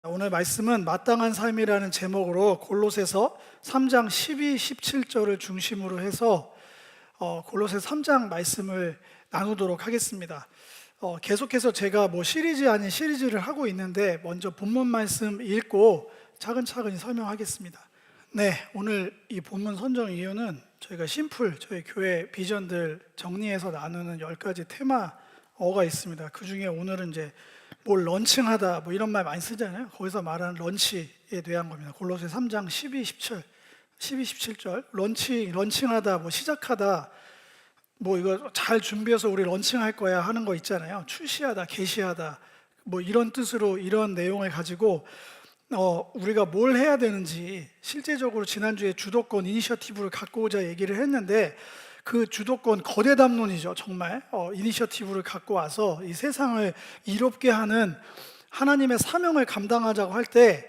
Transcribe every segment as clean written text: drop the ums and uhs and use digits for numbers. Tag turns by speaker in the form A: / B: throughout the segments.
A: 오늘 말씀은 마땅한 삶이라는 제목으로 골로새서 3장 12, 17절을 중심으로 해서 골로새 3장 말씀을 나누도록 하겠습니다. 계속해서 제가 시리즈 아닌 시리즈를 하고 있는데 먼저 본문 말씀 읽고 차근차근히 설명하겠습니다. 네, 오늘 이 본문 선정 이유는 저희가 저희 교회 비전들 정리해서 나누는 10가지 테마어가 있습니다. 그 중에 오늘은 이제 뭘 런칭하다 이런 말 많이 쓰잖아요. 거기서 말하는 런치에 대한 겁니다. 골로새 3장 12, 17절 런칭하다, 시작하다, 이거 잘 준비해서 우리 런칭할 거야 하는 거 있잖아요. 출시하다, 게시하다, 이런 뜻으로 이런 내용을 가지고 우리가 뭘 해야 되는지 실제적으로 지난주에 주도권 이니셔티브를 갖고 오자 얘기를 했는데, 그 주도권 거대 담론이죠. 정말 이니셔티브를 갖고 와서 이 세상을 이롭게 하는 하나님의 사명을 감당하자고 할 때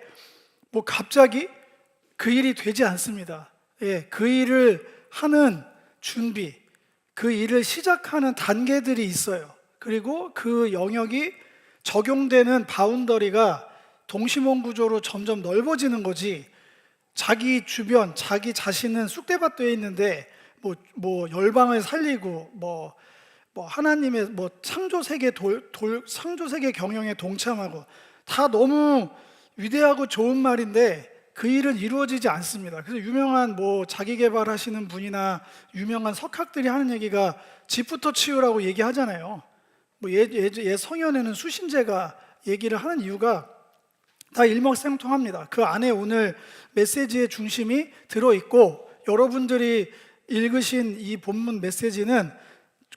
A: 갑자기 그 일이 되지 않습니다. 그 일을 하는 준비, 그 일을 시작하는 단계들이 있어요. 그리고 그 영역이 적용되는 바운더리가 동심원 구조로 점점 넓어지는 거지, 자기 주변, 자기 자신은 쑥대밭 되어 있는데 열방을 살리고 하나님의 창조 세계 창조 세계 경영에 동참하고, 다 너무 위대하고 좋은 말인데 그 일은 이루어지지 않습니다. 그래서 유명한 자기 개발하시는 분이나 유명한 석학들이 하는 얘기가 집부터 치우라고 얘기하잖아요. 옛 성현에는 수신제가 얘기를 하는 이유가 다 일맥상통합니다. 그 안에 오늘 메시지의 중심이 들어있고, 여러분들이 읽으신 이 본문 메시지는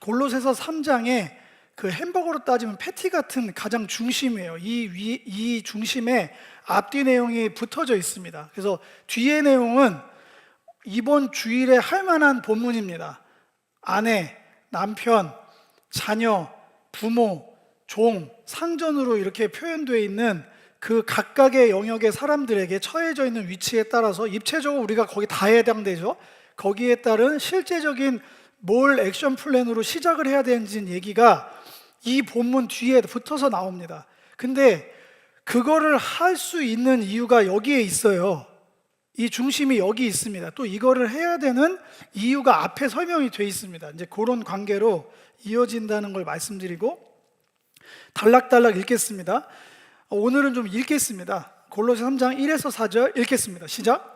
A: 골로새서 3장의 그 햄버거로 따지면 패티 같은 가장 중심이에요. 이 중심에 앞뒤 내용이 붙어져 있습니다. 그래서 뒤의 내용은 이번 주일에 할 만한 본문입니다. 아내, 남편, 자녀, 부모, 종, 상전으로 이렇게 표현되어 있는 그 각각의 영역의 사람들에게 처해져 있는 위치에 따라서 입체적으로 우리가 거기 다 해당되죠. 거기에 따른 실제적인 뭘 액션 플랜으로 시작을 해야 되는지 얘기가 이 본문 뒤에 붙어서 나옵니다. 근데 그거를 할 수 있는 이유가 여기에 있어요. 이 중심이 여기 있습니다. 또 이거를 해야 되는 이유가 앞에 설명이 돼 있습니다. 이제 그런 관계로 이어진다는 걸 말씀드리고 단락단락 읽겠습니다. 오늘은 좀 읽겠습니다. 골로새 3장 1에서 4절 읽겠습니다. 시작.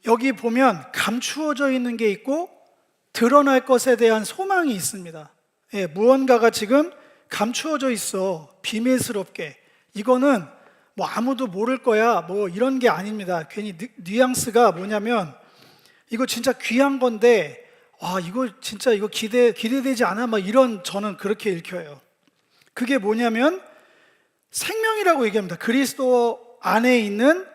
A: 여기 보면 감추어져 있는 게 있고 드러날 것에 대한 소망이 있습니다. 무언가가 지금 감추어져 있어, 비밀스럽게. 이거는 아무도 모를 거야 이런 게 아닙니다. 괜히 뉘앙스가 뭐냐면, 이거 진짜 귀한 건데 이거 진짜 기대되지 않아? 이런, 저는 그렇게 읽혀요. 그게 뭐냐면 생명이라고 얘기합니다. 그리스도 안에 있는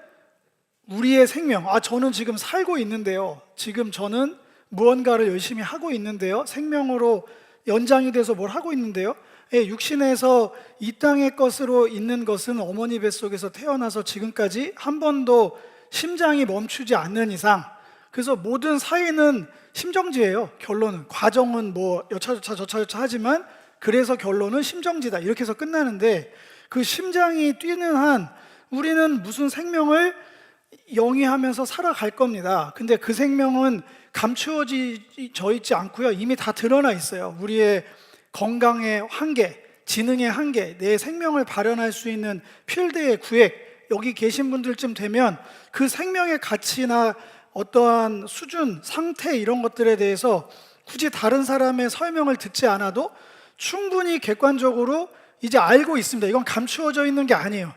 A: 우리의 생명. 저는 지금 살고 있는데요, 지금 저는 무언가를 열심히 하고 있는데요, 생명으로 연장이 돼서 뭘 하고 있는데요, 육신에서 이 땅의 것으로 있는 것은 어머니 뱃속에서 태어나서 지금까지 한 번도 심장이 멈추지 않는 이상, 그래서 모든 사이는 심정지예요. 결론은, 과정은 여차저차 하지만 그래서 결론은 심정지다, 이렇게 해서 끝나는데, 그 심장이 뛰는 한 우리는 무슨 생명을 영위하면서 살아갈 겁니다. 근데 그 생명은 감추어져 있지 않고요, 이미 다 드러나 있어요. 우리의 건강의 한계, 지능의 한계, 내 생명을 발현할 수 있는 필드의 구획, 여기 계신 분들쯤 되면 그 생명의 가치나 어떠한 수준, 상태, 이런 것들에 대해서 굳이 다른 사람의 설명을 듣지 않아도 충분히 객관적으로 이제 알고 있습니다. 이건 감추어져 있는 게 아니에요.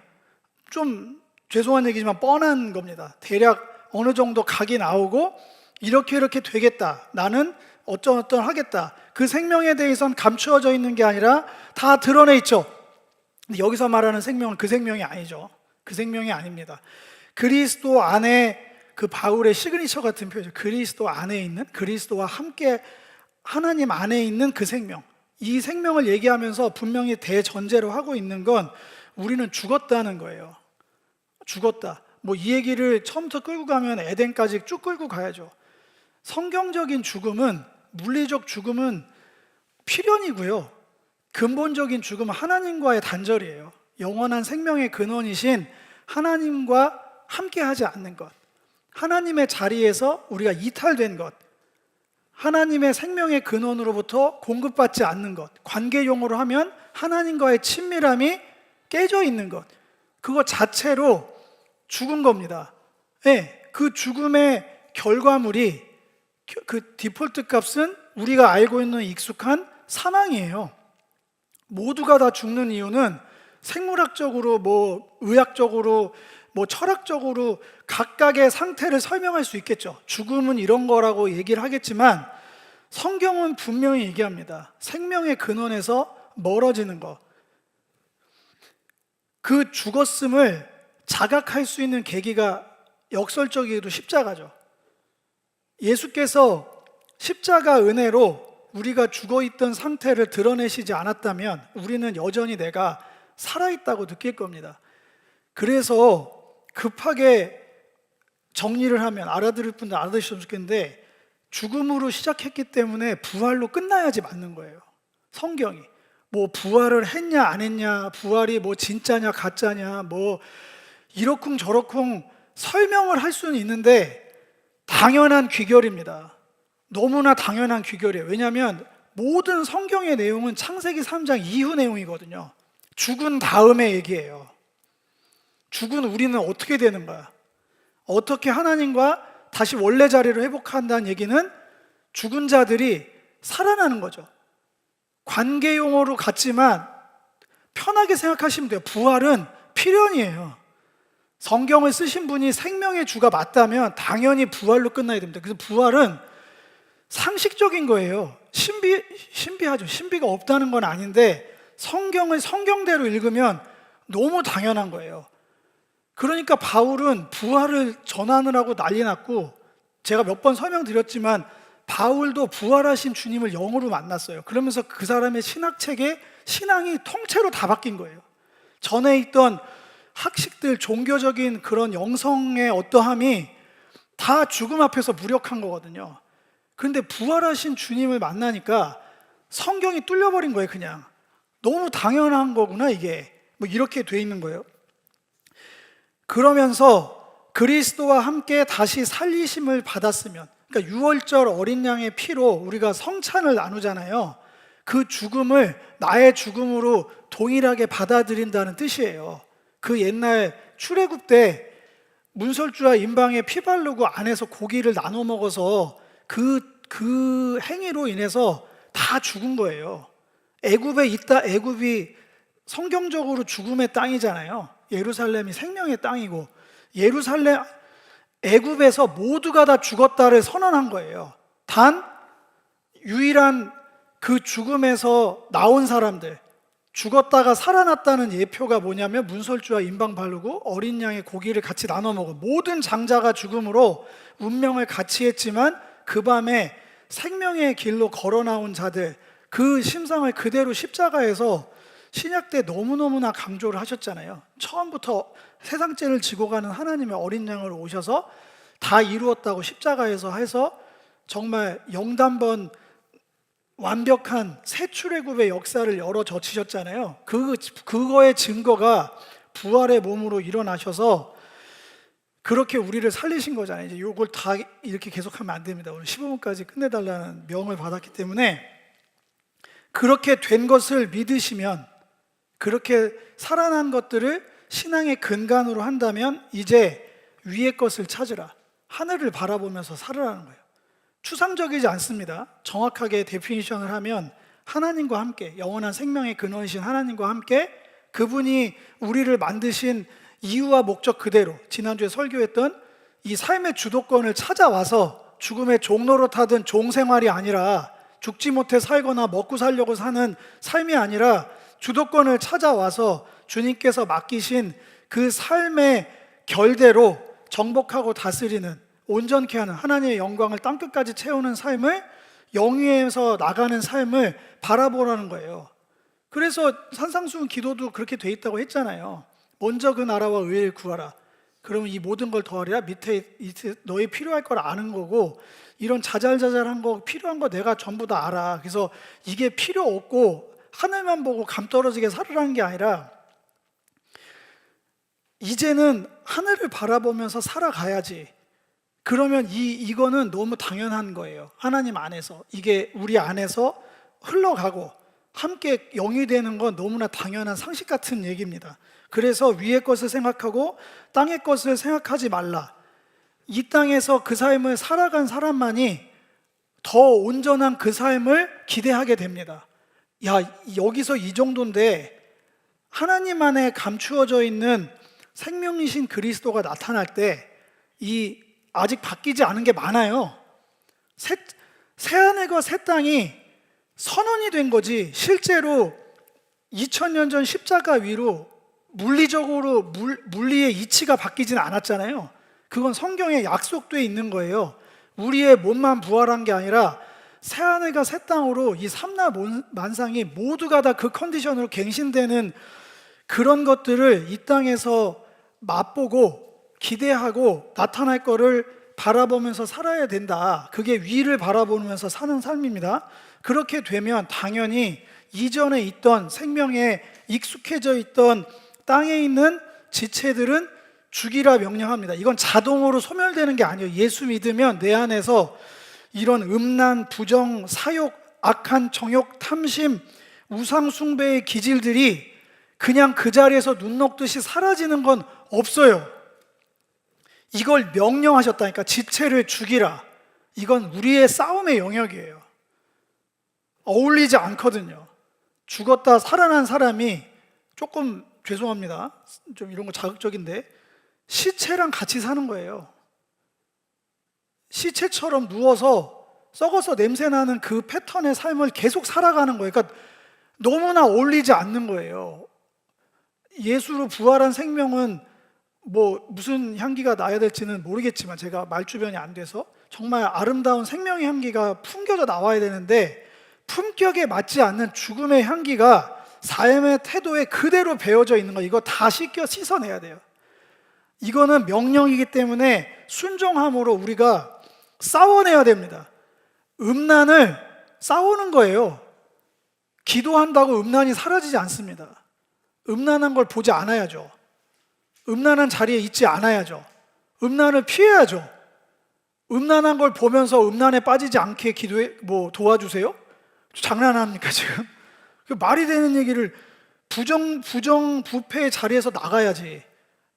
A: 좀 죄송한 얘기지만 뻔한 겁니다. 대략 어느 정도 각이 나오고 이렇게 되겠다, 나는 어떤 하겠다, 그 생명에 대해서는 감추어져 있는 게 아니라 다 드러내 있죠. 근데 여기서 말하는 생명은 그 생명이 아니죠. 그 생명이 아닙니다. 그리스도 안에 그 바울의 시그니처 같은 표현, 그리스도 안에 있는, 그리스도와 함께 하나님 안에 있는 그 생명, 이 생명을 얘기하면서 분명히 대전제로 하고 있는 건 우리는 죽었다는 거예요. 죽었다. 뭐 이 얘기를 처음부터 끌고 가면 에덴까지 쭉 끌고 가야죠. 성경적인 죽음은, 물리적 죽음은 필연이고요, 근본적인 죽음은 하나님과의 단절이에요. 영원한 생명의 근원이신 하나님과 함께 하지 않는 것, 하나님의 자리에서 우리가 이탈된 것, 하나님의 생명의 근원으로부터 공급받지 않는 것, 관계용어로 하면 하나님과의 친밀함이 깨져 있는 것, 그거 자체로 죽은 겁니다. 네, 그 죽음의 결과물이, 그 디폴트 값은 우리가 알고 있는 익숙한 사망이에요. 모두가 다 죽는 이유는 생물학적으로, 뭐 의학적으로, 뭐 철학적으로 각각의 상태를 설명할 수 있겠죠. 죽음은 이런 거라고 얘기를 하겠지만 성경은 분명히 얘기합니다. 생명의 근원에서 멀어지는 거. 그 죽었음을 자각할 수 있는 계기가 역설적이게도 십자가죠. 예수께서 십자가 은혜로 우리가 죽어있던 상태를 드러내시지 않았다면 우리는 여전히 내가 살아있다고 느낄 겁니다. 그래서 급하게 정리를 하면, 알아들을 분들 알아들으시면 좋겠는데, 죽음으로 시작했기 때문에 부활로 끝나야지 맞는 거예요. 성경이 뭐 부활을 했냐 안 했냐, 부활이 뭐 진짜냐 가짜냐, 뭐 이러쿵 저러쿵 설명을 할 수는 있는데 당연한 귀결입니다. 너무나 당연한 귀결이에요. 왜냐하면 모든 성경의 내용은 창세기 3장 이후 내용이거든요. 죽은 다음의 얘기예요. 죽은 우리는 어떻게 되는 거야? 어떻게 하나님과 다시 원래 자리를 회복한다는 얘기는 죽은 자들이 살아나는 거죠. 관계 용어로 같지만 편하게 생각하시면 돼요. 부활은 필연이에요. 성경을 쓰신 분이 생명의 주가 맞다면 당연히 부활로 끝나야 됩니다. 그래서 부활은 상식적인 거예요. 신비하죠. 신비가 없다는 건 아닌데 성경을 성경대로 읽으면 너무 당연한 거예요. 그러니까 바울은 부활을 전하느라고 난리 났고, 제가 몇 번 설명드렸지만 바울도 부활하신 주님을 영으로 만났어요. 그러면서 그 사람의 신학책에 신앙이 통째로 다 바뀐 거예요. 전에 있던 학식들, 종교적인 그런 영성의 어떠함이 다 죽음 앞에서 무력한 거거든요. 그런데 부활하신 주님을 만나니까 성경이 뚫려버린 거예요. 그냥 너무 당연한 거구나 이게, 뭐 이렇게 돼 있는 거예요. 그러면서 그리스도와 함께 다시 살리심을 받았으면, 그러니까 유월절 어린 양의 피로 우리가 성찬을 나누잖아요. 그 죽음을 나의 죽음으로 동일하게 받아들인다는 뜻이에요. 그 옛날 출애굽 때 문설주와 임방에 피 바르고 안에서 고기를 나눠 먹어서 그 행위로 인해서 다 죽은 거예요. 애굽이 성경적으로 죽음의 땅이잖아요. 예루살렘이 생명의 땅이고, 애굽에서 모두가 다 죽었다를 선언한 거예요. 단 유일한 그 죽음에서 나온 사람들, 죽었다가 살아났다는 예표가 뭐냐면 문설주와 임방 바르고 어린 양의 고기를 같이 나눠 먹어. 모든 장자가 죽음으로 운명을 같이 했지만 그 밤에 생명의 길로 걸어 나온 자들, 그 심상을 그대로 십자가에서 신약 때 너무너무나 강조를 하셨잖아요. 처음부터 세상죄를 지고 가는 하나님의 어린 양으로 오셔서 다 이루었다고 십자가에서 해서 정말 영단번 완벽한 새 출애굽의 역사를 열어 젖히셨잖아요. 그거의 증거가 부활의 몸으로 일어나셔서 그렇게 우리를 살리신 거잖아요. 이제 이걸 다 이렇게 계속하면 안 됩니다. 오늘 15분까지 끝내달라는 명을 받았기 때문에, 그렇게 된 것을 믿으시면, 그렇게 살아난 것들을 신앙의 근간으로 한다면 이제 위의 것을 찾으라, 하늘을 바라보면서 살으라는 거예요. 추상적이지 않습니다. 정확하게 데피니션을 하면 하나님과 함께, 영원한 생명의 근원이신 하나님과 함께, 그분이 우리를 만드신 이유와 목적 그대로 지난주에 설교했던 이 삶의 주도권을 찾아와서 죽음의 종로로 타던 종생활이 아니라, 죽지 못해 살거나 먹고 살려고 사는 삶이 아니라 주도권을 찾아와서 주님께서 맡기신 그 삶의 결대로 정복하고 다스리는, 온전케 하는, 하나님의 영광을 땅끝까지 채우는 삶을, 영위에서 나가는 삶을 바라보라는 거예요. 그래서 산상수훈 기도도 그렇게 돼 있다고 했잖아요. 먼저 그 나라와 의를 구하라. 그러면 이 모든 걸 더하리라. 밑에 너희 필요할 걸 아는 거고, 이런 자잘자잘한 거, 필요한 거 내가 전부 다 알아. 그래서 이게 필요 없고 하늘만 보고 감 떨어지게 살으라는 게 아니라, 이제는 하늘을 바라보면서 살아가야지. 그러면 이거는 너무 당연한 거예요. 하나님 안에서 이게 우리 안에서 흘러가고 함께 영이 되는 건 너무나 당연한 상식 같은 얘기입니다. 그래서 위의 것을 생각하고 땅의 것을 생각하지 말라. 이 땅에서 그 삶을 살아간 사람만이 더 온전한 그 삶을 기대하게 됩니다. 야, 여기서 이 정도인데 하나님 안에 감추어져 있는 생명이신 그리스도가 나타날 때 이 아직 바뀌지 않은 게 많아요. 새하늘과 새 땅이 선언이 된 거지, 실제로 2000년 전 십자가 위로 물리적으로 물리의 이치가 바뀌지는 않았잖아요. 그건 성경에 약속되어 있는 거예요. 우리의 몸만 부활한 게 아니라 새하늘과 새 땅으로 이 삼라만상이 모두가 다 그 컨디션으로 갱신되는 그런 것들을 이 땅에서 맛보고 기대하고 나타날 거를 바라보면서 살아야 된다. 그게 위를 바라보면서 사는 삶입니다. 그렇게 되면 당연히 이전에 있던 생명에 익숙해져 있던 땅에 있는 지체들은 죽이라 명령합니다. 이건 자동으로 소멸되는 게 아니에요. 예수 믿으면 내 안에서 이런 음란, 부정, 사욕, 악한 정욕, 탐심, 우상 숭배의 기질들이 그냥 그 자리에서 눈 녹듯이 사라지는 건 없어요. 이걸 명령하셨다니까. 지체를 죽이라. 이건 우리의 싸움의 영역이에요. 어울리지 않거든요. 죽었다 살아난 사람이, 조금 죄송합니다, 좀 이런 거 자극적인데, 시체랑 같이 사는 거예요. 시체처럼 누워서 썩어서 냄새나는 그 패턴의 삶을 계속 살아가는 거예요. 그러니까 너무나 어울리지 않는 거예요. 예수로 부활한 생명은 뭐 무슨 향기가 나야 될지는 모르겠지만, 제가 말주변이 안 돼서, 정말 아름다운 생명의 향기가 풍겨져 나와야 되는데 품격에 맞지 않는 죽음의 향기가 삶의 태도에 그대로 배어져 있는 거, 이거 다 씻어내야 돼요. 이거는 명령이기 때문에 순종함으로 우리가 싸워내야 됩니다. 음란을 싸우는 거예요. 기도한다고 음란이 사라지지 않습니다. 음란한 걸 보지 않아야죠. 음란한 자리에 있지 않아야죠. 음란을 피해야죠. 음란한 걸 보면서 음란에 빠지지 않게 도와주세요? 장난합니까 지금? 말이 되는 얘기를, 부정부패의 자리에서 나가야지.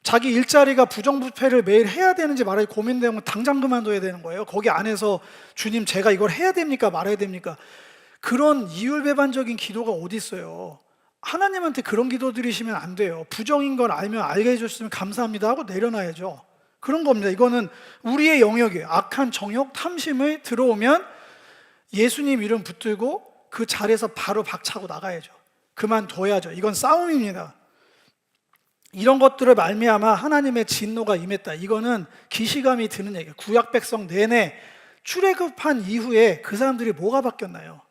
A: 자기 일자리가 부정부패를 매일 해야 되는지 말아야 고민되면 당장 그만둬야 되는 거예요. 거기 안에서 주님 제가 이걸 해야 됩니까 말아야 됩니까? 그런 이율배반적인 기도가 어디 있어요. 하나님한테 그런 기도 드리시면 안 돼요. 부정인 걸 알면 알게 해주셨으면 감사합니다 하고 내려놔야죠. 그런 겁니다. 이거는 우리의 영역이에요. 악한 정욕, 탐심을 들어오면 예수님 이름 붙들고 그 자리에서 바로 박차고 나가야죠. 그만둬야죠. 이건 싸움입니다. 이런 것들을 말미암아 하나님의 진노가 임했다. 이거는 기시감이 드는 얘기예요. 구약 백성 내내 출애굽한 이후에 그 사람들이 뭐가 바뀌었나요?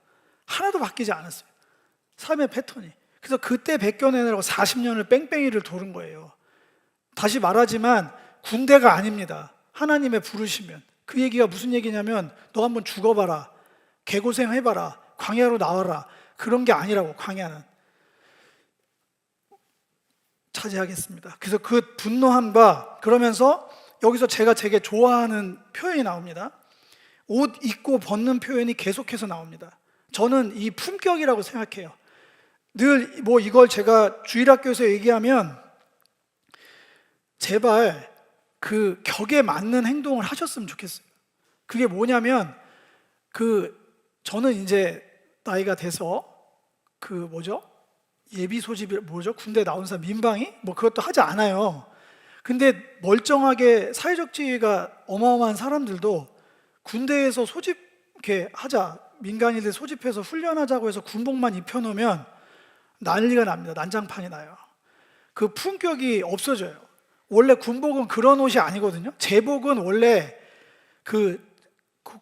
A: 하나도 바뀌지 않았어요. 삶의 패턴이. 그래서 그때 베껴내느라고 40년을 뺑뺑이를 도는 거예요. 다시 말하지만 군대가 아닙니다. 하나님의 부르시면. 그 얘기가 무슨 얘기냐면, 너 한번 죽어봐라, 개고생해봐라, 광야로 나와라, 그런 게 아니라고. 광야는 차지하겠습니다. 그래서 그 분노함과, 그러면서 여기서 제가 되게 좋아하는 표현이 나옵니다. 옷 입고 벗는 표현이 계속해서 나옵니다. 저는 이 품격이라고 생각해요. 늘 이걸 제가 주일학교에서 얘기하면 제발 그 격에 맞는 행동을 하셨으면 좋겠어요. 그게 뭐냐면, 저는 이제 나이가 돼서 예비 소집이 군대 나온 사람 민방위? 그것도 하지 않아요. 근데 멀쩡하게 사회적 지위가 어마어마한 사람들도 군대에서 소집 이렇게 하자, 민간인들 소집해서 훈련하자고 해서 군복만 입혀놓으면 난리가 납니다. 난장판이 나요. 그 품격이 없어져요. 원래 군복은 그런 옷이 아니거든요. 제복은 원래 그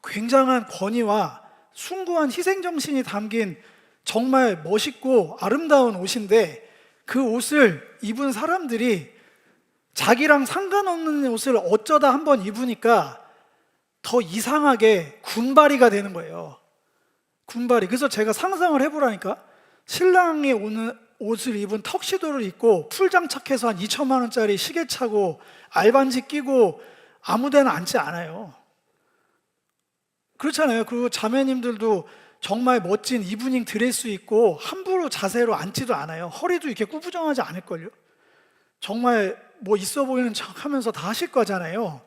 A: 굉장한 권위와 숭고한 희생정신이 담긴 정말 멋있고 아름다운 옷인데, 그 옷을 입은 사람들이 자기랑 상관없는 옷을 어쩌다 한번 입으니까 더 이상하게 군바리가 되는 거예요. 군바리. 그래서 제가 상상을 해보라니까, 신랑이 오는 옷을 입은 턱시도를 입고 풀장착해서 한 2천만 원짜리 시계 차고 알반지 끼고 아무 데나 앉지 않아요. 그렇잖아요. 그리고 자매님들도 정말 멋진 이브닝 드레스 입고 함부로 자세로 앉지도 않아요. 허리도 이렇게 구부정하지 않을걸요. 정말 뭐 있어 보이는 척 하면서 다 하실 거잖아요.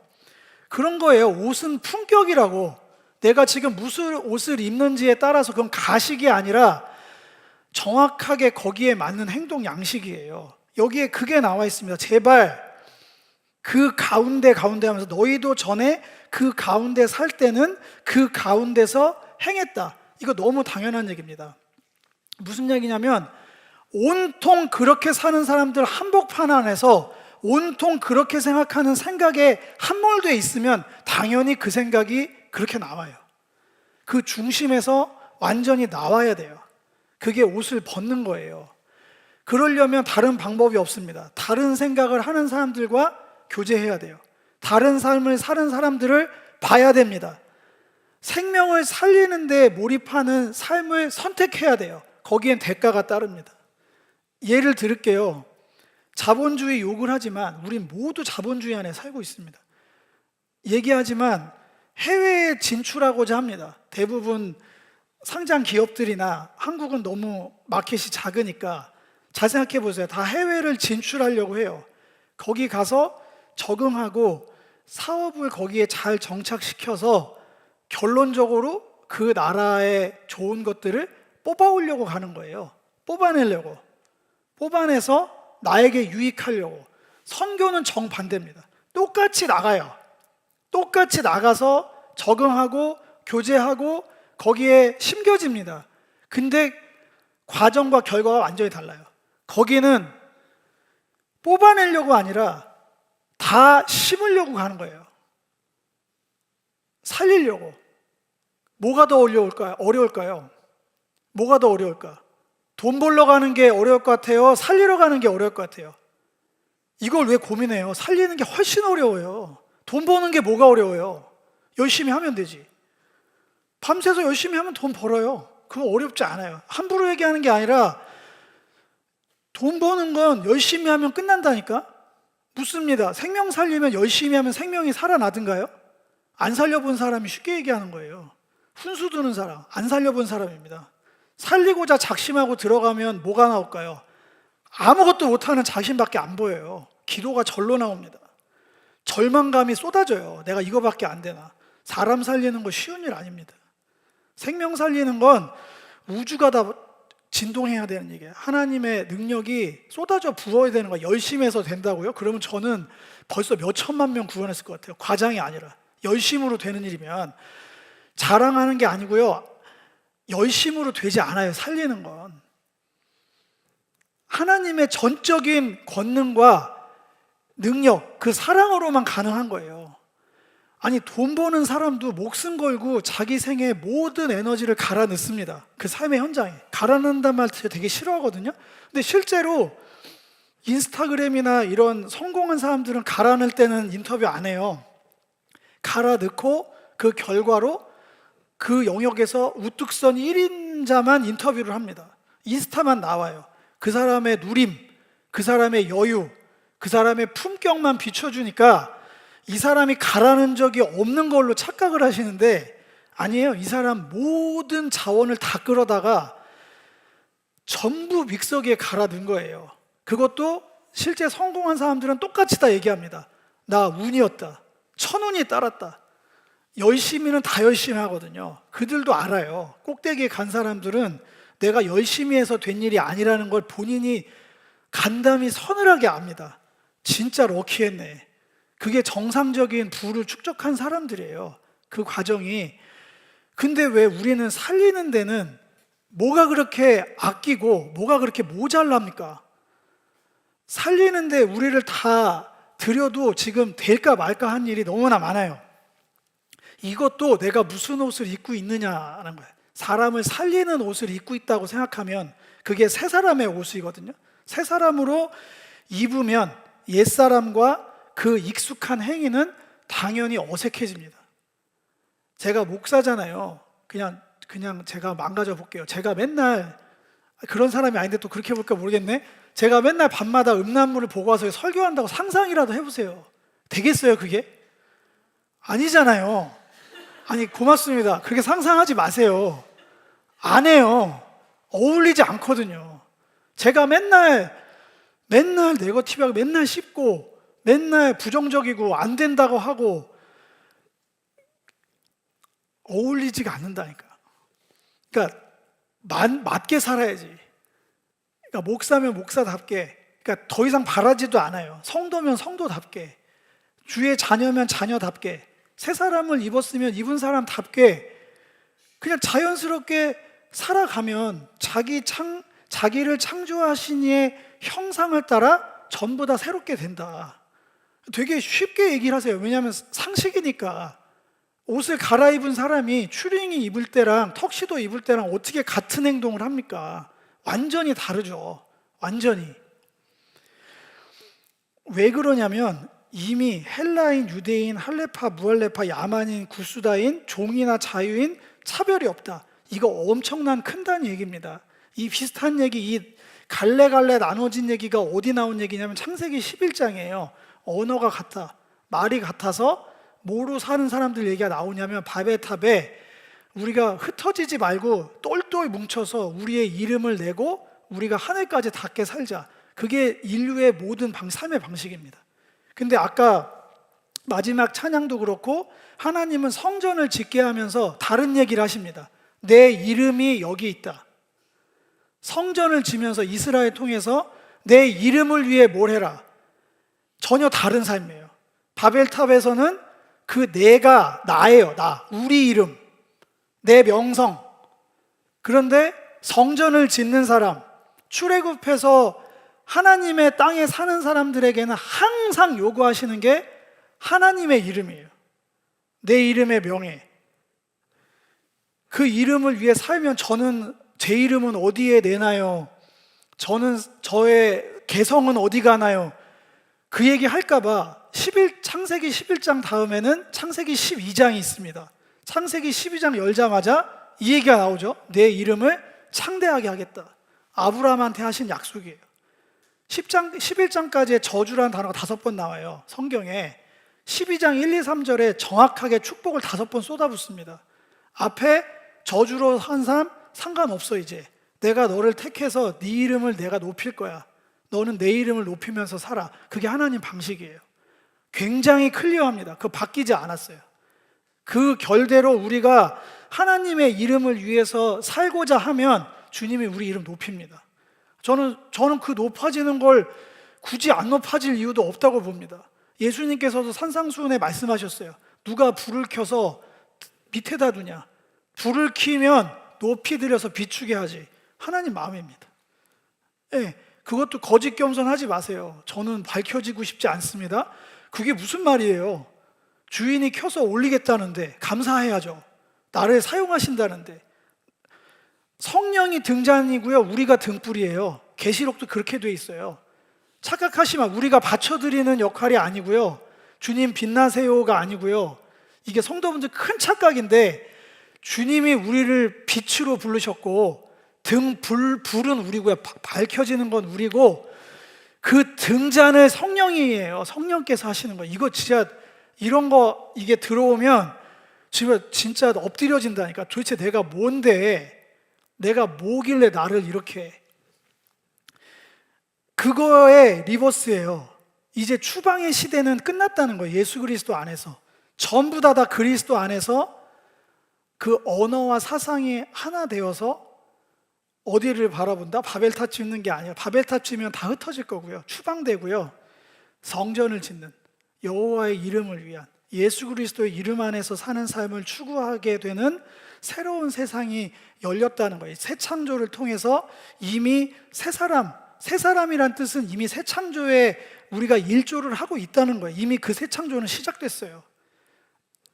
A: 그런 거예요. 옷은 품격이라고. 내가 지금 무슨 옷을 입는지에 따라서 그건 가식이 아니라 정확하게 거기에 맞는 행동 양식이에요. 여기에 그게 나와 있습니다. 제발 그 가운데 하면서 너희도 전에 그 가운데 살 때는 그 가운데서 행했다. 이거 너무 당연한 얘기입니다. 무슨 얘기냐면, 온통 그렇게 사는 사람들 한복판 안에서 온통 그렇게 생각하는 생각에 함몰되어 있으면 당연히 그 생각이 그렇게 나와요. 그 중심에서 완전히 나와야 돼요. 그게 옷을 벗는 거예요. 그러려면 다른 방법이 없습니다. 다른 생각을 하는 사람들과 교제해야 돼요. 다른 삶을 사는 사람들을 봐야 됩니다. 생명을 살리는 데 몰입하는 삶을 선택해야 돼요. 거기엔 대가가 따릅니다. 예를 들을게요. 자본주의 욕을 하지만 우린 모두 자본주의 안에 살고 있습니다. 얘기하지만 해외에 진출하고자 합니다. 대부분 상장 기업들이나, 한국은 너무 마켓이 작으니까 잘 생각해 보세요. 다 해외를 진출하려고 해요. 거기 가서 적응하고 사업을 거기에 잘 정착시켜서 결론적으로 그 나라의 좋은 것들을 뽑아오려고 가는 거예요. 뽑아내려고. 뽑아내서 나에게 유익하려고. 선교는 정반대입니다. 똑같이 나가요. 똑같이 나가서 적응하고 교제하고 거기에 심겨집니다. 근데 과정과 결과가 완전히 달라요. 거기는 뽑아내려고 아니라 다 심으려고 가는 거예요. 살리려고. 뭐가 더 어려울까요? 뭐가 더 어려울까? 돈 벌러 가는 게 어려울 것 같아요? 살리러 가는 게 어려울 것 같아요? 이걸 왜 고민해요? 살리는 게 훨씬 어려워요. 돈 버는 게 뭐가 어려워요? 열심히 하면 되지. 밤새서 열심히 하면 돈 벌어요. 그거 어렵지 않아요. 함부로 얘기하는 게 아니라 돈 버는 건 열심히 하면 끝난다니까? 묻습니다. 생명 살리면 열심히 하면 생명이 살아나든가요? 안 살려본 사람이 쉽게 얘기하는 거예요. 훈수 두는 사람, 안 살려본 사람입니다. 살리고자 작심하고 들어가면 뭐가 나올까요? 아무것도 못하는 자신밖에 안 보여요. 기도가 절로 나옵니다. 절망감이 쏟아져요. 내가 이거밖에 안 되나. 사람 살리는 거 쉬운 일 아닙니다. 생명 살리는 건 우주가 다 진동해야 되는 얘기예요. 하나님의 능력이 쏟아져 부어야 되는 거. 열심히 해서 된다고요? 그러면 저는 벌써 몇 천만 명 구원했을 것 같아요. 과장이 아니라. 열심으로 되는 일이면. 자랑하는 게 아니고요. 열심으로 되지 않아요. 살리는 건. 하나님의 전적인 권능과 능력, 그 사랑으로만 가능한 거예요. 아니, 돈 버는 사람도 목숨 걸고 자기 생에 모든 에너지를 갈아 넣습니다. 그 삶의 현장에. 갈아 넣는단 말 되게 싫어하거든요. 근데 실제로 인스타그램이나 이런 성공한 사람들은 갈아 넣을 때는 인터뷰 안 해요. 갈아 넣고 그 결과로 그 영역에서 우뚝선 1인자만 인터뷰를 합니다. 인스타만 나와요. 그 사람의 누림, 그 사람의 여유, 그 사람의 품격만 비춰주니까 이 사람이 가라는 적이 없는 걸로 착각을 하시는데 아니에요. 이 사람 모든 자원을 다 끌어다가 전부 믹서기에 갈아 넣은 거예요. 그것도 실제 성공한 사람들은 똑같이 다 얘기합니다. 나 운이었다. 천운이 따랐다. 열심히는 다 열심히 하거든요. 그들도 알아요. 꼭대기에 간 사람들은 내가 열심히 해서 된 일이 아니라는 걸 본인이 간담이 서늘하게 압니다. 진짜 럭키했네. 그게 정상적인 부를 축적한 사람들이에요. 그 과정이. 근데 왜 우리는 살리는 데는 뭐가 그렇게 아끼고 뭐가 그렇게 모자랍니까? 살리는데 우리를 다 들여도 지금 될까 말까 한 일이 너무나 많아요. 이것도 내가 무슨 옷을 입고 있느냐라는 거예요. 사람을 살리는 옷을 입고 있다고 생각하면 그게 새 사람의 옷이거든요. 새 사람으로 입으면 옛사람과 그 익숙한 행위는 당연히 어색해집니다. 제가 목사잖아요. 그냥 제가 망가져 볼게요. 제가 맨날 그런 사람이 아닌데 또 그렇게 볼까 모르겠네. 제가 맨날 밤마다 음란물을 보고 와서 설교한다고 상상이라도 해보세요. 되겠어요 그게? 아니잖아요. 아니 고맙습니다. 그렇게 상상하지 마세요. 안 해요. 어울리지 않거든요. 제가 맨날 네거티브하고 맨날 씹고 맨날 부정적이고 안 된다고 하고 어울리지가 않는다니까. 그러니까 맞게 살아야지. 그러니까 목사면 목사답게, 그러니까 더 이상 바라지도 않아요. 성도면 성도답게, 주의 자녀면 자녀답게, 새 사람을 입었으면 입은 사람답게 그냥 자연스럽게 살아가면 자기를 창조하신 이의 형상을 따라 전부 다 새롭게 된다. 되게 쉽게 얘기를 하세요. 왜냐하면 상식이니까. 옷을 갈아입은 사람이 추링이 입을 때랑 턱시도 입을 때랑 어떻게 같은 행동을 합니까? 완전히 다르죠. 완전히. 왜 그러냐면 이미 헬라인, 유대인, 할레파, 무할레파, 야만인, 구스다인, 종이나 자유인 차별이 없다. 이거 엄청난 큰다는 얘기입니다. 이 비슷한 얘기, 이 갈래갈래 나눠진 얘기가 어디 나온 얘기냐면 창세기 11장이에요. 언어가 같아, 말이 같아서 뭐로 사는 사람들 얘기가 나오냐면 바벨탑에 우리가 흩어지지 말고 똘똘 뭉쳐서 우리의 이름을 내고 우리가 하늘까지 닿게 살자. 그게 인류의 모든 삶의 방식입니다. 근데 아까 마지막 찬양도 그렇고 하나님은 성전을 짓게 하면서 다른 얘기를 하십니다. 내 이름이 여기 있다. 성전을 지면서 이스라엘 통해서 내 이름을 위해 뭘 해라. 전혀 다른 삶이에요. 바벨탑에서는 그 내가 나예요. 우리 이름, 내 명성. 그런데 성전을 짓는 사람, 출애굽해서 하나님의 땅에 사는 사람들에게는 항상 요구하시는 게 하나님의 이름이에요. 내 이름의 명예. 그 이름을 위해 살면 제 이름은 어디에 내나요? 저의 개성은 어디 가나요? 그 얘기 할까봐 창세기 11장 다음에는 창세기 12장이 있습니다. 창세기 12장 열자마자 이 얘기가 나오죠. 내 이름을 창대하게 하겠다. 아브라함한테 하신 약속이에요. 11장까지의 저주라는 단어가 5번 나와요. 성경에 12장 1, 2, 3절에 정확하게 축복을 5번 쏟아붓습니다. 앞에 저주로 한 사람 상관없어. 이제 내가 너를 택해서 네 이름을 내가 높일 거야. 너는 내 이름을 높이면서 살아. 그게 하나님 방식이에요. 굉장히 클리어합니다. 그거 바뀌지 않았어요. 그 결대로 우리가 하나님의 이름을 위해서 살고자 하면 주님이 우리 이름 높입니다. 저는 그 높아지는 걸 굳이 안 높아질 이유도 없다고 봅니다. 예수님께서도 산상수훈에 말씀하셨어요. 누가 불을 켜서 밑에다 두냐? 불을 켜면 높이 들여서 비추게 하지. 하나님 마음입니다. 네, 그것도 거짓 겸손하지 마세요. 저는 밝혀지고 싶지 않습니다. 그게 무슨 말이에요? 주인이 켜서 올리겠다는데 감사해야죠. 나를 사용하신다는데. 성령이 등잔이고요, 우리가 등불이에요. 계시록도 그렇게 돼 있어요. 착각하시면 우리가 바쳐드리는 역할이 아니고요, 주님 빛나세요가 아니고요. 이게 성도분들 큰 착각인데 주님이 우리를 빛으로 부르셨고 불은 우리고요, 밝혀지는 건 우리고 그 등잔을 성령이에요. 성령께서 하시는 거. 이거 진짜 이런 거 이게 들어오면 진짜 엎드려진다니까. 도대체 내가 뭔데, 내가 뭐길래 나를 이렇게. 그거의 리버스예요. 이제 추방의 시대는 끝났다는 거예요. 예수 그리스도 안에서 전부 다 그리스도 안에서 그 언어와 사상이 하나 되어서 어디를 바라본다? 바벨탑 짓는 게 아니에요. 바벨탑 짓면 다 흩어질 거고요, 추방되고요. 성전을 짓는, 여호와의 이름을 위한, 예수 그리스도의 이름 안에서 사는 삶을 추구하게 되는 새로운 세상이 열렸다는 거예요. 새 창조를 통해서 이미 새 사람이란 뜻은 이미 새 창조에 우리가 일조를 하고 있다는 거예요. 이미 그 새 창조는 시작됐어요.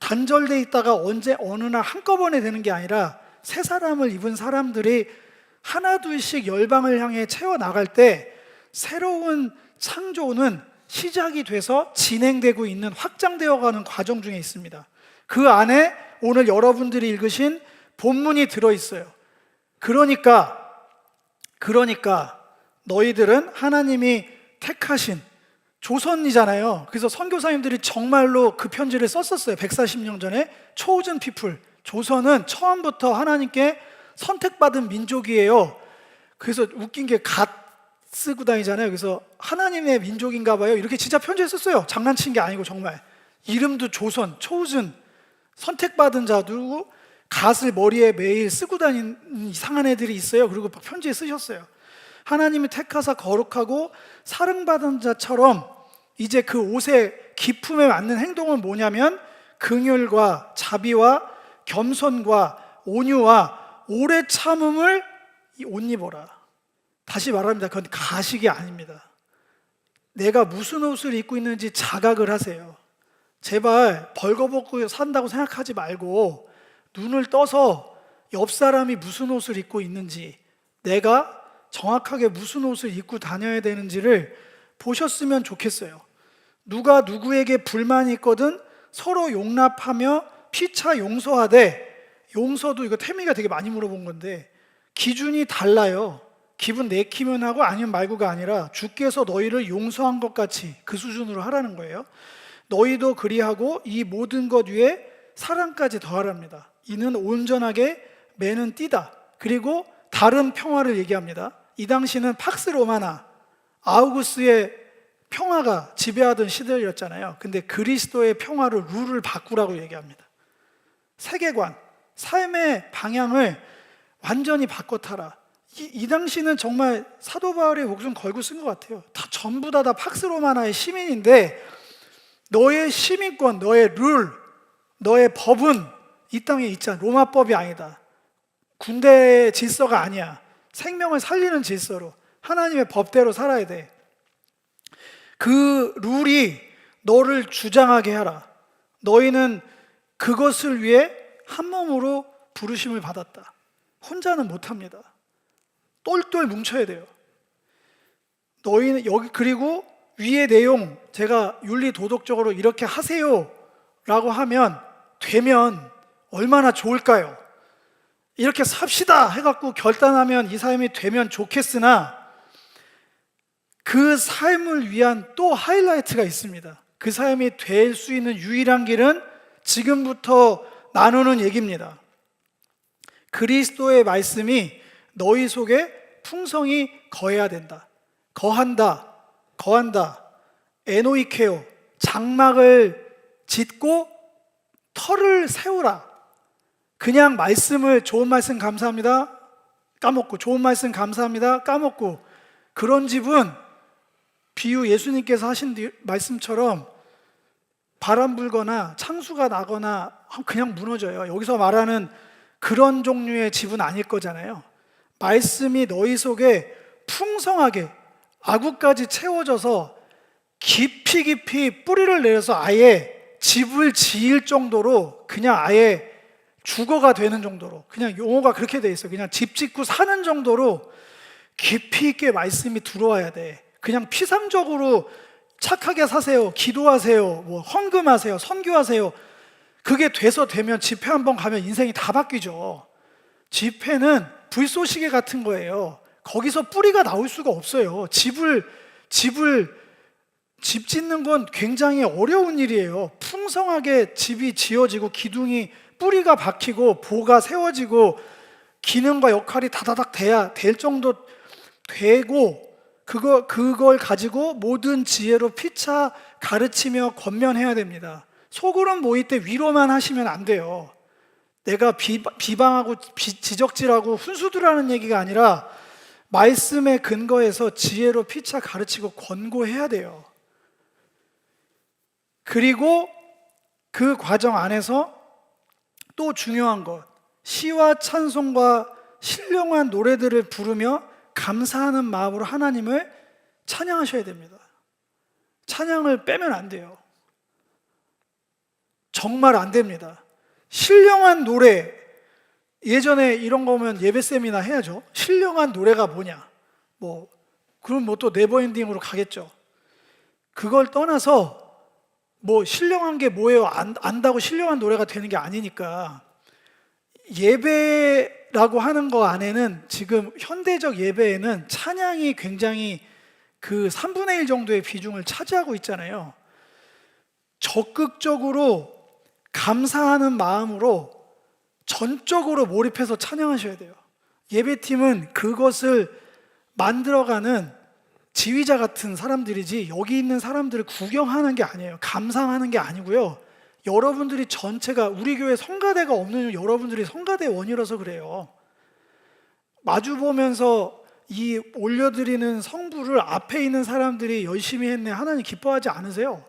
A: 단절돼 있다가 언제 어느 날 한꺼번에 되는 게 아니라 새 사람을 입은 사람들이 하나둘씩 열방을 향해 채워나갈 때 새로운 창조는 시작이 돼서 진행되고 있는, 확장되어가는 과정 중에 있습니다. 그 안에 오늘 여러분들이 읽으신 본문이 들어있어요. 그러니까 너희들은 하나님이 택하신 조선이잖아요. 그래서 선교사님들이 정말로 그 편지를 썼었어요. 140년 전에 chosen people, 조선은 처음부터 하나님께 선택받은 민족이에요. 그래서 웃긴 게 갓 쓰고 다니잖아요. 그래서 하나님의 민족인가 봐요. 이렇게 진짜 편지를 썼어요. 장난친 게 아니고 정말. 이름도 조선, chosen, 선택받은 자도 갓을 머리에 매일 쓰고 다니는 이상한 애들이 있어요. 그리고 편지에 쓰셨어요. 하나님이 택하사 거룩하고 사랑받은 자처럼 이제 그 옷의 기품에 맞는 행동은 뭐냐면 긍휼과 자비와 겸손과 온유와 오래 참음을 옷 입어라. 다시 말합니다. 그건 가식이 아닙니다. 내가 무슨 옷을 입고 있는지 자각을 하세요. 제발 벌거벗고 산다고 생각하지 말고 눈을 떠서 옆 사람이 무슨 옷을 입고 있는지, 내가 정확하게 무슨 옷을 입고 다녀야 되는지를 보셨으면 좋겠어요. 누가 누구에게 불만이 있거든 서로 용납하며 피차 용서하되, 용서도 이거 태미가 되게 많이 물어본 건데 기준이 달라요. 기분 내키면 하고 아니면 말고가 아니라 주께서 너희를 용서한 것 같이 그 수준으로 하라는 거예요. 너희도 그리하고 이 모든 것 위에 사랑까지 더하랍니다. 이는 온전하게 매는 띠다. 그리고 다른 평화를 얘기합니다. 이 당시는 팍스 로마나 아우구스의 평화가 지배하던 시대였잖아요. 근데 그리스도의 평화로 룰을 바꾸라고 얘기합니다. 세계관, 삶의 방향을 완전히 바꿔타라. 이 당시는 정말 사도 바울의 목숨 걸고 쓴 것 같아요. 다 전부 다 팍스 로마나의 시민인데 너의 시민권, 너의 룰, 너의 법은 이 땅에 있잖아. 로마법이 아니다. 군대의 질서가 아니야. 생명을 살리는 질서로 하나님의 법대로 살아야 돼. 그 룰이 너를 주장하게 하라. 너희는 그것을 위해 한 몸으로 부르심을 받았다. 혼자는 못합니다. 똘똘 뭉쳐야 돼요. 너희는 여기, 그리고 위의 내용 제가 윤리 도덕적으로 이렇게 하세요 라고 되면 얼마나 좋을까요? 이렇게 삽시다 해갖고 결단하면 이 삶이 되면 좋겠으나 그 삶을 위한 또 하이라이트가 있습니다. 그 삶이 될 수 있는 유일한 길은 지금부터 나누는 얘기입니다. 그리스도의 말씀이 너희 속에 풍성히 거해야 된다. 거한다. 에노이케오, 장막을 짓고 터를 세우라. 그냥 말씀을, 좋은 말씀 감사합니다 까먹고, 좋은 말씀 감사합니다 까먹고, 그런 집은 비유 예수님께서 하신 말씀처럼 바람 불거나 창수가 나거나 그냥 무너져요. 여기서 말하는 그런 종류의 집은 아닐 거잖아요. 말씀이 너희 속에 풍성하게 아구까지 채워져서 깊이 뿌리를 내려서 아예 집을 지을 정도로, 그냥 아예 주거가 되는 정도로, 그냥 용어가 그렇게 돼 있어요. 그냥 집 짓고 사는 정도로 깊이 있게 말씀이 들어와야 돼. 그냥 피상적으로 착하게 사세요, 기도하세요, 뭐 헌금하세요, 선교하세요, 그게 되면 집회 한번 가면 인생이 다 바뀌죠. 집회는 불쏘시개 같은 거예요. 거기서 뿌리가 나올 수가 없어요. 집 짓는 건 굉장히 어려운 일이에요. 풍성하게 집이 지어지고 기둥이, 뿌리가 박히고 보가 세워지고 기능과 역할이 다다닥 돼야 될 정도 되고, 그걸 가지고 모든 지혜로 피차 가르치며 권면해야 됩니다. 속으로는 모일 때 위로만 하시면 안 돼요. 내가 비방하고 지적질하고 훈수두라는 얘기가 아니라 말씀에 근거해서 지혜로 피차 가르치고 권고해야 돼요. 그리고 그 과정 안에서 또 중요한 것, 시와 찬송과 신령한 노래들을 부르며 감사하는 마음으로 하나님을 찬양하셔야 됩니다. 찬양을 빼면 안 돼요. 정말 안 됩니다. 신령한 노래, 예전에 이런 거면 예배 세미나 해야죠. 신령한 노래가 뭐냐? 그럼 또 네버엔딩으로 가겠죠. 그걸 떠나서 신령한 게 뭐예요? 안다고 신령한 노래가 되는 게 아니니까. 예배라고 하는 거 안에는 지금 현대적 예배에는 찬양이 굉장히 그 3분의 1 정도의 비중을 차지하고 있잖아요. 적극적으로 감사하는 마음으로 전적으로 몰입해서 찬양하셔야 돼요. 예배팀은 그것을 만들어가는 지휘자 같은 사람들이지 여기 있는 사람들을 구경하는 게 아니에요. 감상하는 게 아니고요. 여러분들이 전체가, 우리 교회 성가대가 없는 여러분들이 성가대 원이라서 그래요. 마주보면서 이 올려드리는 성부를 앞에 있는 사람들이 열심히 했네, 하나님 기뻐하지 않으세요?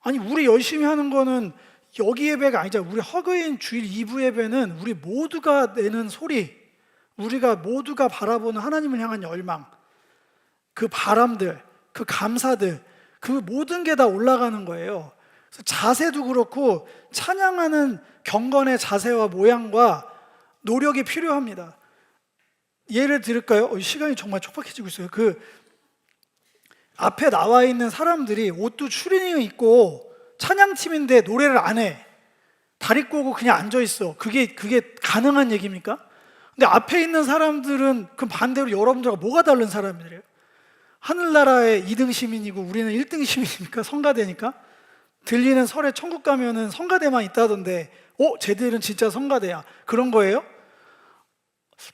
A: 아니, 우리 열심히 하는 거는 여기 예배가 아니잖아. 우리 허그인 주일 2부 예배는 우리 모두가 내는 소리, 우리가 모두가 바라보는 하나님을 향한 열망, 그 바람들, 그 감사들, 그 모든 게 다 올라가는 거예요. 그래서 자세도 그렇고 찬양하는 경건의 자세와 모양과 노력이 필요합니다. 예를 들을까요? 시간이 정말 촉박해지고 있어요. 그 앞에 나와 있는 사람들이 옷도 추리닝을 입고 찬양팀인데 노래를 안 해. 다리 꼬고 그냥 앉아 있어. 그게 가능한 얘기입니까? 근데 앞에 있는 사람들은 그 반대로 여러분들과 뭐가 다른 사람들이에요? 하늘나라의 2등 시민이고 우리는 1등 시민이니까, 성가대니까. 들리는 설에 천국 가면은 성가대만 있다던데, 쟤들은 진짜 성가대야, 그런 거예요?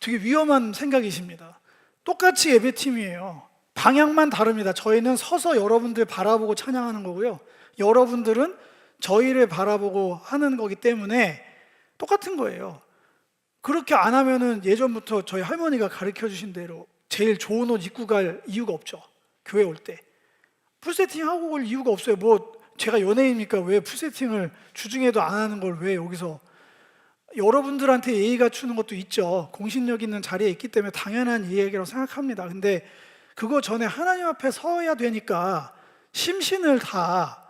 A: 되게 위험한 생각이십니다. 똑같이 예배팀이에요. 방향만 다릅니다. 저희는 서서 여러분들 바라보고 찬양하는 거고요, 여러분들은 저희를 바라보고 하는 거기 때문에 똑같은 거예요. 그렇게 안 하면은 예전부터 저희 할머니가 가르쳐 주신 대로 제일 좋은 옷 입고 갈 이유가 없죠. 교회 올 때 풀세팅 하고 올 이유가 없어요. 제가 연예인입니까? 왜 풀세팅을 주중에도 안 하는 걸 왜 여기서. 여러분들한테 예의 갖추는 것도 있죠. 공신력 있는 자리에 있기 때문에 당연한 예의라고 생각합니다. 근데 그거 전에 하나님 앞에 서야 되니까 심신을 다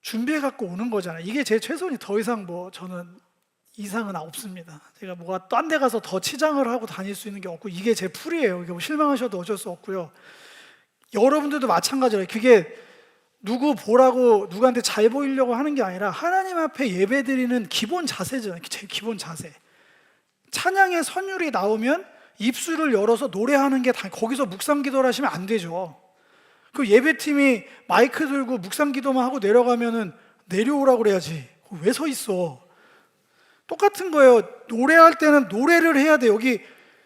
A: 준비해 갖고 오는 거잖아요. 이게 제 최선이, 더 이상 저는 이상은 없습니다. 제가 딴 데 가서 더 치장을 하고 다닐 수 있는 게 없고, 이게 제 풀이에요. 이게 실망하셔도 어쩔 수 없고요. 여러분들도 마찬가지예요. 그게 누구 보라고 누구한테 잘 보이려고 하는 게 아니라 하나님 앞에 예배드리는 기본 자세잖아요. 제 기본 자세. 찬양의 선율이 나오면 입술을 열어서 노래하는 게 거기서 묵상기도를 하시면 안 되죠. 그 예배팀이 마이크 들고 묵상기도만 하고 내려가면은 내려오라고 그래야지. 왜 서 있어? 똑같은 거예요. 노래할 때는 노래를 해야 돼. 여기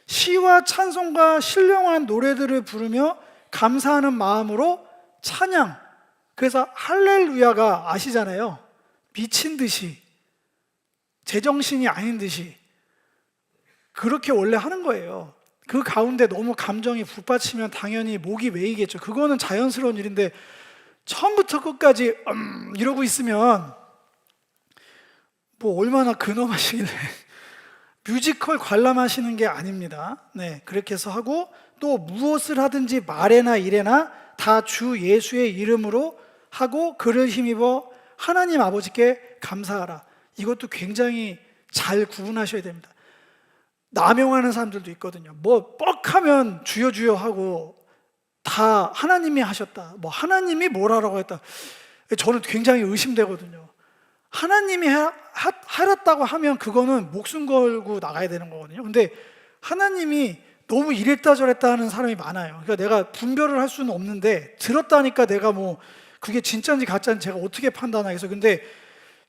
A: 시와 찬송과 신령한 노래들을 부르며 감사하는 마음으로 찬양. 그래서 할렐루야가 아시잖아요. 미친 듯이, 제정신이 아닌 듯이 그렇게 원래 하는 거예요. 그 가운데 너무 감정이 북받치면 당연히 목이 메이겠죠. 그거는 자연스러운 일인데, 처음부터 끝까지 이러고 있으면 얼마나 근엄하시길래. 뮤지컬 관람하시는 게 아닙니다. 네, 그렇게 해서 하고, 또 무엇을 하든지 말에나 일에나 다 주 예수의 이름으로 하고 그를 힘입어 하나님 아버지께 감사하라. 이것도 굉장히 잘 구분하셔야 됩니다. 남용하는 사람들도 있거든요. 뻑하면 주여 주여 하고 다 하나님이 하셨다, 하나님이 뭘 하라고 했다. 저는 굉장히 의심되거든요. 하나님이 하랬다고 하면 그거는 목숨 걸고 나가야 되는 거거든요. 근데 하나님이 너무 이랬다 저랬다 하는 사람이 많아요. 그러니까 내가 분별을 할 수는 없는데, 들었다니까 내가 그게 진짜인지 가짜인지 제가 어떻게 판단하겠어요. 근데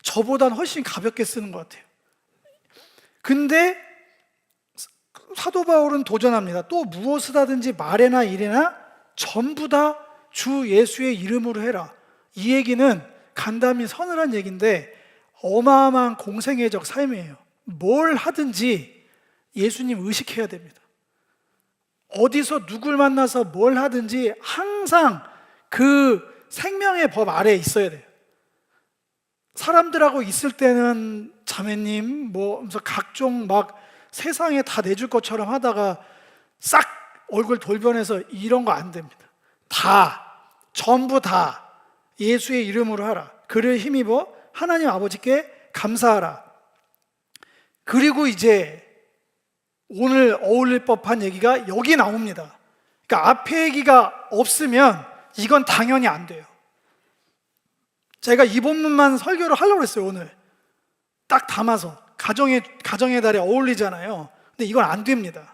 A: 저보단 훨씬 가볍게 쓰는 것 같아요. 근데 사도 바울은 도전합니다. 또 무엇을 하든지 말에나 일에나 전부 다 주 예수의 이름으로 해라. 이 얘기는 간담이 서늘한 얘기인데 어마어마한 공생애적 삶이에요. 뭘 하든지 예수님 의식해야 됩니다. 어디서 누굴 만나서 뭘 하든지 항상 그 생명의 법 아래에 있어야 돼요. 사람들하고 있을 때는 자매님 하면서 각종 세상에 다 내줄 것처럼 하다가 싹 얼굴 돌변해서 이런 거 안 됩니다. 전부 다 예수의 이름으로 하라. 그를 힘입어 하나님 아버지께 감사하라. 그리고 이제 오늘 어울릴 법한 얘기가 여기 나옵니다. 그러니까 앞에 얘기가 없으면 이건 당연히 안 돼요. 제가 이 본문만 설교를 하려고 했어요. 오늘 딱 담아서 가정의 달에 어울리잖아요. 근데 이건 안 됩니다.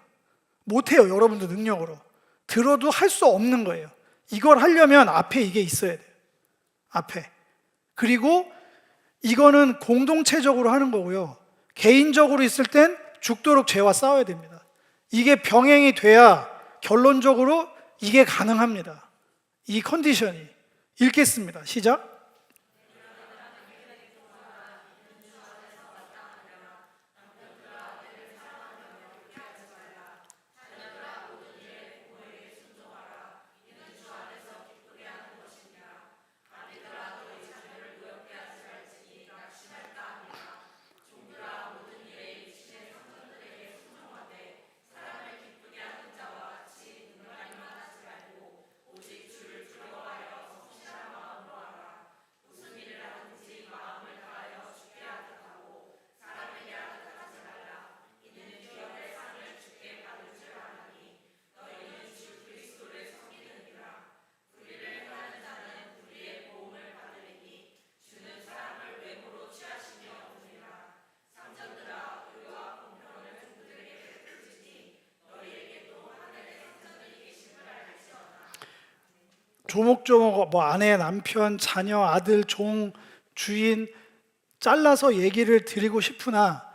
A: 못해요. 여러분들 능력으로 들어도 할 수 없는 거예요. 이걸 하려면 앞에 이게 있어야 돼요. 앞에. 그리고 이거는 공동체적으로 하는 거고요. 개인적으로 있을 땐 죽도록 죄와 싸워야 됩니다. 이게 병행이 돼야 결론적으로 이게 가능합니다. 이 컨디션이. 읽겠습니다. 시작. 조목조목 뭐 아내, 남편, 자녀, 아들, 종, 주인 잘라서 얘기를 드리고 싶으나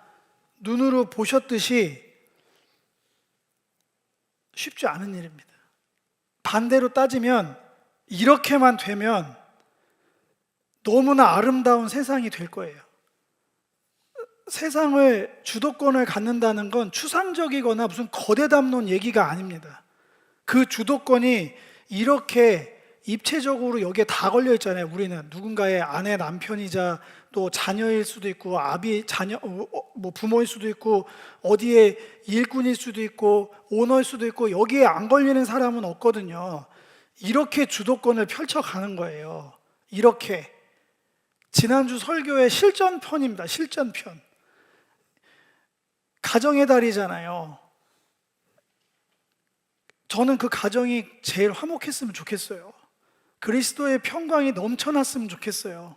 A: 눈으로 보셨듯이 쉽지 않은 일입니다. 반대로 따지면 이렇게만 되면 너무나 아름다운 세상이 될 거예요. 세상을 주도권을 갖는다는 건 추상적이거나 무슨 거대 담론 얘기가 아닙니다. 그 주도권이 이렇게 입체적으로 여기에 다 걸려 있잖아요. 우리는 누군가의 아내, 남편이자 또 자녀일 수도 있고 자녀, 뭐 부모일 수도 있고 어디에 일꾼일 수도 있고 오너일 수도 있고 여기에 안 걸리는 사람은 없거든요. 이렇게 주도권을 펼쳐가는 거예요. 이렇게. 지난주 설교의 실전편입니다. 실전편. 가정의 달이잖아요. 저는 그 가정이 제일 화목했으면 좋겠어요. 그리스도의 평강이 넘쳐났으면 좋겠어요.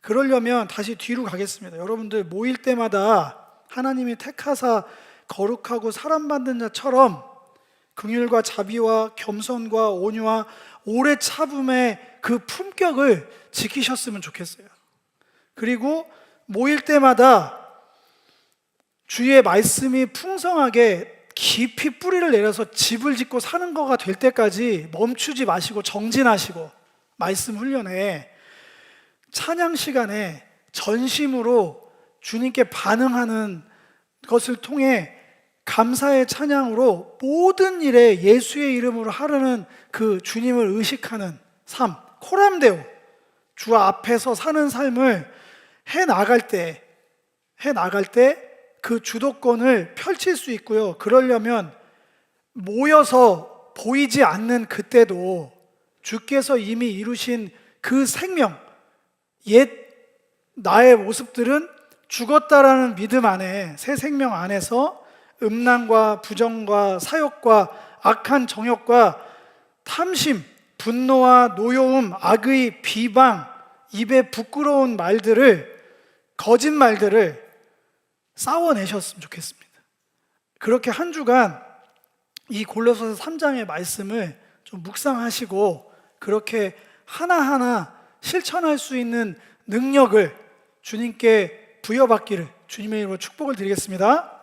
A: 그러려면 다시 뒤로 가겠습니다. 여러분들 모일 때마다 하나님이 택하사 거룩하고 사랑받는 자처럼 긍휼과 자비와 겸손과 온유와 오래 참음의 그 품격을 지키셨으면 좋겠어요. 그리고 모일 때마다 주의 말씀이 풍성하게 깊이 뿌리를 내려서 집을 짓고 사는 거가 될 때까지 멈추지 마시고 정진하시고 말씀 훈련에 찬양 시간에 전심으로 주님께 반응하는 것을 통해 감사의 찬양으로 모든 일에 예수의 이름으로 하려는 그 주님을 의식하는 삶, 코람데오, 주 앞에서 사는 삶을 해 나갈 때 그 주도권을 펼칠 수 있고요. 그러려면 모여서 보이지 않는 그때도 주께서 이미 이루신 그 생명, 옛 나의 모습들은 죽었다라는 믿음 안에, 새 생명 안에서 음란과 부정과 사욕과 악한 정욕과 탐심, 분노와 노여움, 악의 비방, 입에 부끄러운 말들을, 거짓말들을 싸워내셨으면 좋겠습니다. 그렇게 한 주간 이 골로새서 3장의 말씀을 좀 묵상하시고 그렇게 하나하나 실천할 수 있는 능력을 주님께 부여받기를 주님의 이름으로 축복을 드리겠습니다.